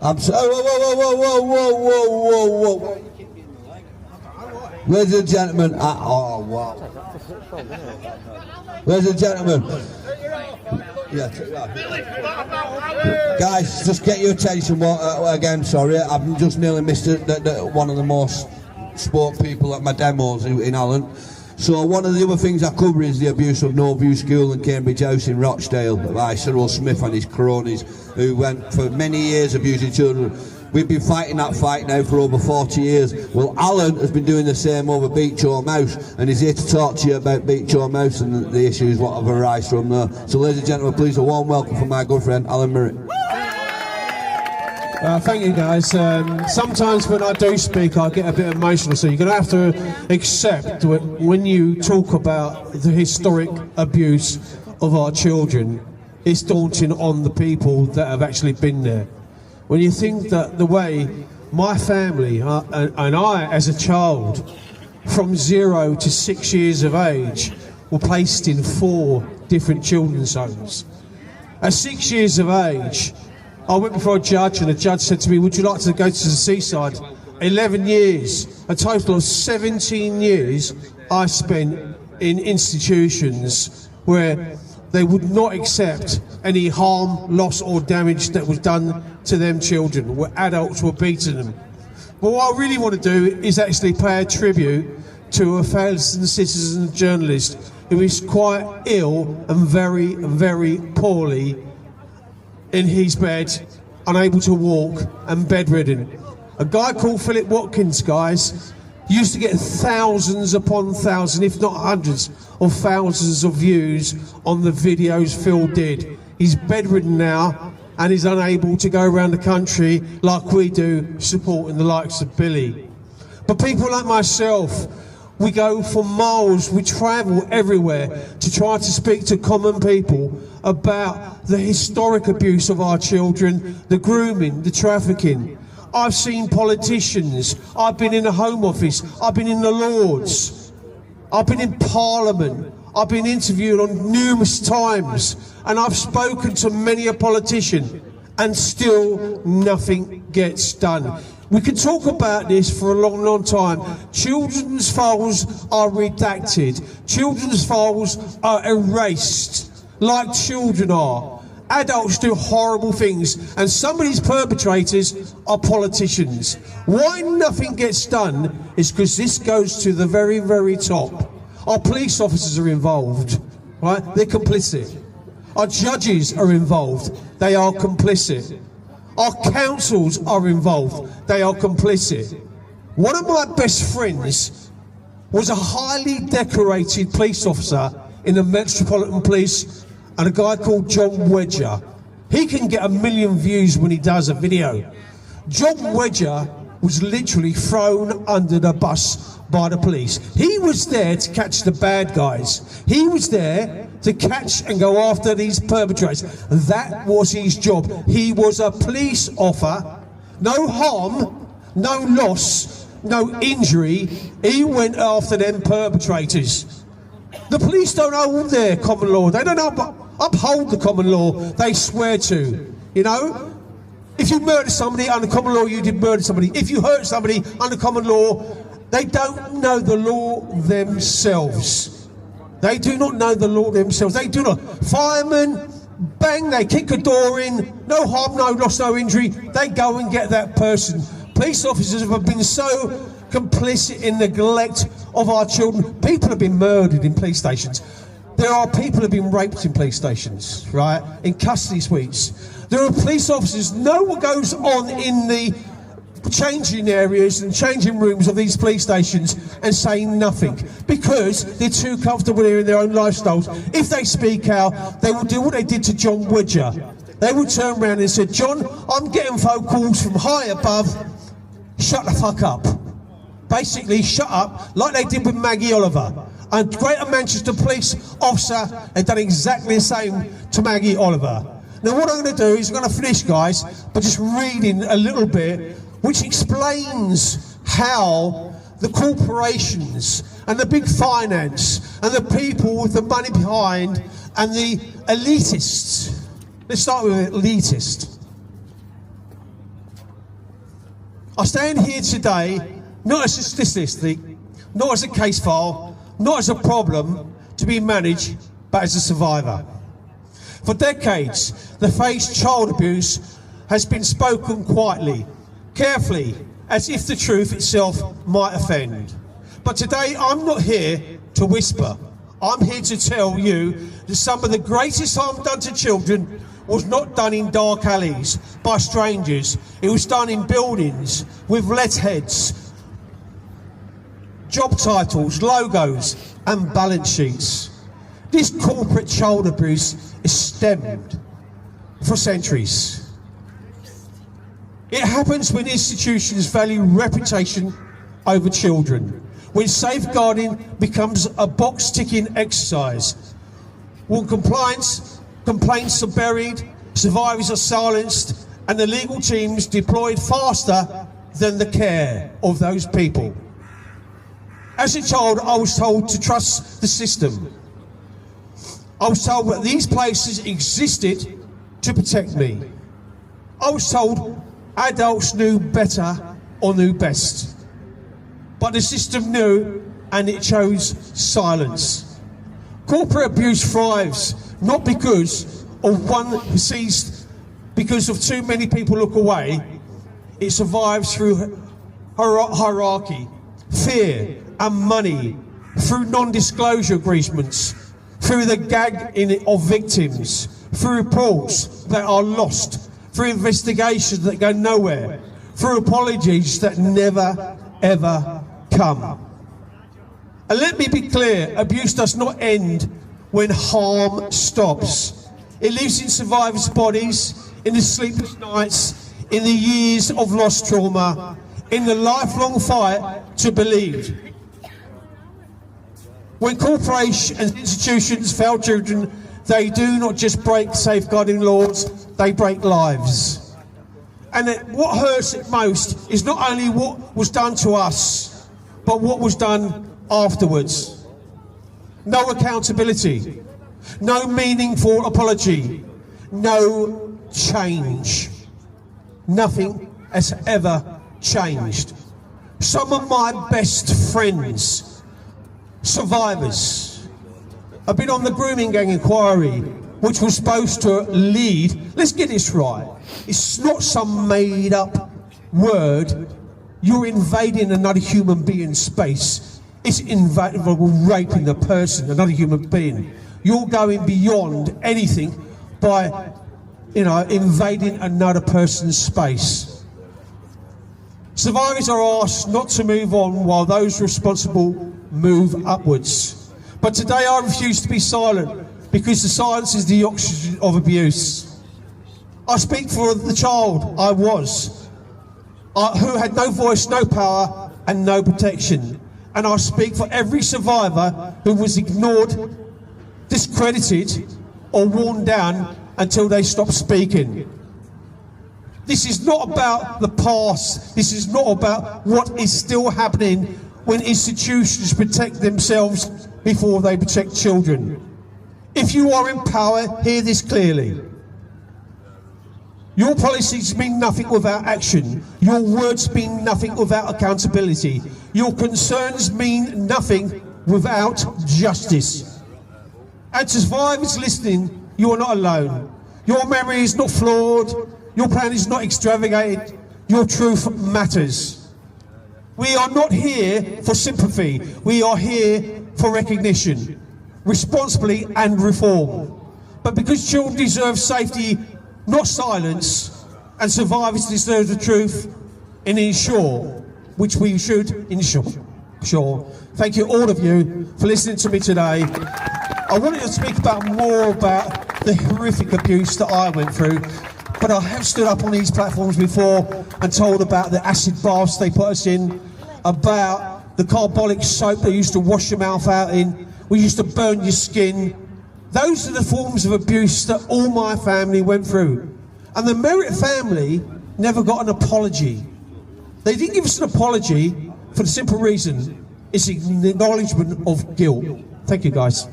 I'm so, whoa. Ladies and gentlemen, oh wow. Ladies and gentlemen, guys, just get your attention again, sorry, I've just nearly missed one of the most sport people at my demos in Allen. So one of the other things I cover is the abuse of No View School and Cambridge House in Rochdale by Cyril Smith and his cronies, who went for many years abusing children. We've been fighting that fight now for over 40 years. Well, Alan has been doing the same over Beechore Mouse, and he's here to talk to you about Beechore Mouse and the issues what have arisen from there. So ladies and gentlemen, please a warm welcome from my good friend Alan Murray. Thank you, guys. Sometimes when I do speak I get a bit emotional, so you're going to have to accept when you talk about the historic abuse of our children, it's daunting on the people that have actually been there. When you think that the way my family and I as a child from 0 to 6 years of age were placed in 4 different children's homes. At 6 years of age I went before a judge, and the judge said to me, would you like to go to the seaside? 11 years, a total of 17 years I spent in institutions where they would not accept any harm, loss or damage that was done to them children, where adults were beating them. But what I really want to do is actually pay a tribute to a fellow citizen journalist who is quite ill and very, very poorly in his bed, unable to walk and bedridden. A guy called Philip Watkins, guys, used to get thousands upon thousands, if not hundreds of thousands of views on the videos Phil did. He's bedridden now and is unable to go around the country like we do, supporting the likes of Billy. But people like myself, we go for miles, we travel everywhere to try to speak to common people about the historic abuse of our children, the grooming, the trafficking. I've seen politicians, I've been in the Home Office, I've been in the Lords, I've been in Parliament, I've been interviewed on numerous times, and I've spoken to many a politician, and still nothing gets done. We can talk about this for a long, long time. Children's files are redacted. Children's files are erased, like children are. Adults do horrible things, and some of these perpetrators are politicians. Why nothing gets done is because this goes to the very, very top. Our police officers are involved, right? They're complicit. Our judges are involved. They are complicit. Our councils are involved. They are complicit. One of my best friends was a highly decorated police officer in the Metropolitan Police, and a guy called John Wedger. He can get 1 million views when he does a video. John Wedger was literally thrown under the bus by the police. He was there to catch the bad guys. He was there to catch and go after these perpetrators. That was his job. He was a police officer. No harm, no loss, no injury. He went after them perpetrators. The police don't hold their common law. They don't uphold the common law they swear to, you know? If you murder somebody, under common law you did murder somebody. If you hurt somebody, under common law, they don't know the law themselves. They do not know the law themselves. They do not. Firemen, bang, they kick a door in, no harm, no loss, no injury. They go and get that person. Police officers have been so complicit in neglect of our children. People have been murdered in police stations. There are people who have been raped in police stations, right? In custody suites. There are police officers, know what goes on in the changing areas and changing rooms of these police stations and saying nothing because they're too comfortable here in their own lifestyles. If they speak out, they will do what they did to John Wedger. They would turn around and say, John, I'm getting phone calls from high above, shut the fuck up. Basically, shut up, like they did with Maggie Oliver. And Greater Manchester police officer had done exactly the same to Maggie Oliver. Now what I'm going to do is I'm going to finish, guys, by just reading a little bit which explains how the corporations and the big finance and the people with the money behind and the elitists. Let's start with elitist. I stand here today not as a statistic, not as a case file, not as a problem to be managed, but as a survivor. For decades, the phrase child abuse has been spoken quietly, carefully, as if the truth itself might offend. But today, I'm not here to whisper. I'm here to tell you that some of the greatest harm done to children was not done in dark alleys by strangers. It was done in buildings with letterheads, job titles, logos, and balance sheets. This corporate child abuse is stemmed for centuries. It happens when institutions value reputation over children, when safeguarding becomes a box-ticking exercise, when complaints are buried, survivors are silenced, and the legal teams deployed faster than the care of those people. As a child, I was told to trust the system. I was told that these places existed to protect me. I was told adults knew better or knew best. But the system knew, and it chose silence. Corporate abuse thrives not because of one perceived, because of too many people look away. It survives through hierarchy, fear, and money, through non-disclosure agreements, through the gagging of victims, through reports that are lost, through investigations that go nowhere, through apologies that never, ever come. And let me be clear, abuse does not end when harm stops. It lives in survivors' bodies, in the sleepless nights, in the years of lost trauma, in the lifelong fight to believe. When corporations and institutions fail children, they do not just break safeguarding laws, they break lives. And what hurts it most is not only what was done to us, but what was done afterwards. No accountability, no meaningful apology, no change. Nothing has ever changed. Some of my best friends, survivors, have been on the grooming gang inquiry, which was supposed to lead, let's get this right, it's not some made up word. You're invading another human being's space. It's raping the person, another human being. You're going beyond anything by, invading another person's space. Survivors are asked not to move on while those responsible move upwards. But today I refuse to be silent, because the silence is the oxygen of abuse. I speak for the child I was, who had no voice, no power, and no protection. And I speak for every survivor who was ignored, discredited, or worn down until they stopped speaking. This is not about the past. This is not about what is still happening when institutions protect themselves before they protect children. If you are in power, hear this clearly. Your policies mean nothing without action. Your words mean nothing without accountability. Your concerns mean nothing without justice. And to survivors listening, you are not alone. Your memory is not flawed. Your plan is not extravagant. Your truth matters. We are not here for sympathy. We are here for recognition, responsibly and reform. But because children deserve safety, not silence, and survivors deserve the truth, and ensure, which we should ensure. Thank you, all of you, for listening to me today. I wanted to speak more about the horrific abuse that I went through, but I have stood up on these platforms before and told about the acid baths they put us in, about the carbolic soap they used to wash your mouth out in. We used to burn your skin. Those are the forms of abuse that all my family went through. And the Merritt family never got an apology. They didn't give us an apology for the simple reason It's an acknowledgement of guilt. Thank you, guys.